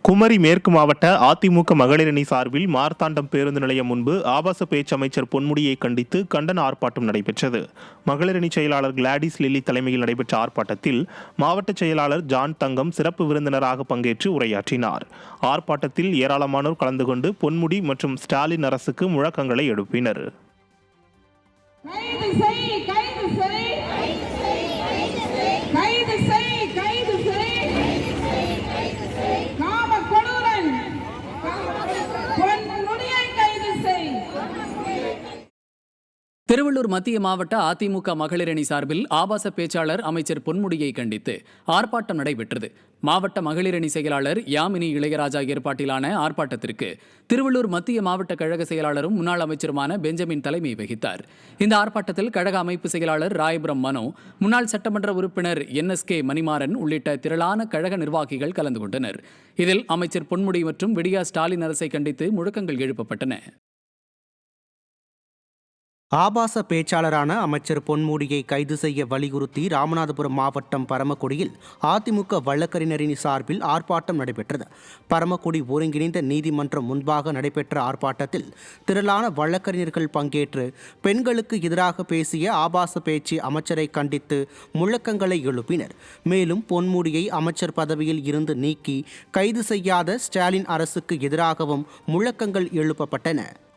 குமரி மேற்கு மாவட்ட அதிமுக மகளிர் அணி சார்பில் மார்த்தாண்டம் பேருந்து நிலையம் முன்பு ஆபாச பேச்சு அமைச்சர் பொன்முடியை கண்டித்து கண்டன ஆர்ப்பாட்டம் நடைபெற்றது. மகளிர் அணி செயலாளர் கிளாடிஸ் லில்லி தலைமையில் நடைபெற்ற ஆர்ப்பாட்டத்தில் மாவட்ட செயலாளர் ஜான் தங்கம் சிறப்பு விருந்தினராக பங்கேற்று உரையாற்றினார். ஆர்ப்பாட்டத்தில் ஏராளமானோர் கலந்து கொண்டு பொன்முடி மற்றும் ஸ்டாலின் அரசுக்கு முழக்கங்களை எழுப்பினர். திருவள்ளூர் மத்திய மாவட்ட அதிமுக மகளிர் அணி சார்பில் ஆபாச பேச்சாளர் அமைச்சர் பொன்முடியை கண்டித்து ஆர்ப்பாட்டம் நடைபெற்றது. மாவட்ட மகளிர் அணி செயலாளர் யாமினி இளையராஜா ஏற்பாட்டிலான ஆர்ப்பாட்டத்திற்கு திருவள்ளூர் மத்திய மாவட்ட கழக செயலாளரும் முன்னாள் அமைச்சருமான பெஞ்சமின் தலைமை வகித்தார். இந்த ஆர்ப்பாட்டத்தில் கழக அமைப்பு செயலாளர் ராயபுரம் மனோ, முன்னாள் சட்டமன்ற உறுப்பினர் NSK மணிமாறன் உள்ளிட்ட திரளான கழக நிர்வாகிகள் கலந்து கொண்டனர். இதில் அமைச்சர் பொன்முடி மற்றும் விடியா ஸ்டாலின் அரசை கண்டித்து முழக்கங்கள் எழுப்பப்பட்டன. ஆபாச பேச்சாளரான அமைச்சர் பொன்முடியை கைது செய்ய வலியுறுத்தி ராமநாதபுரம் மாவட்டம் பரமக்குடியில் அதிமுக வழக்கறிஞரின் சார்பில் ஆர்ப்பாட்டம் நடைபெற்றது. பரமக்குடி ஒருங்கிணைந்த நீதிமன்றம் முன்பாக நடைபெற்ற ஆர்ப்பாட்டத்தில் திரளான வழக்கறிஞர்கள் பங்கேற்று பெண்களுக்கு எதிராக பேசிய ஆபாச பேச்சு அமைச்சரை கண்டித்து முழக்கங்களை எழுப்பினர். மேலும் பொன்முடியை அமைச்சர் பதவியில் இருந்து நீக்கி கைது செய்யாத ஸ்டாலின் அரசுக்கு எதிராகவும் முழக்கங்கள் எழுப்பப்பட்டன.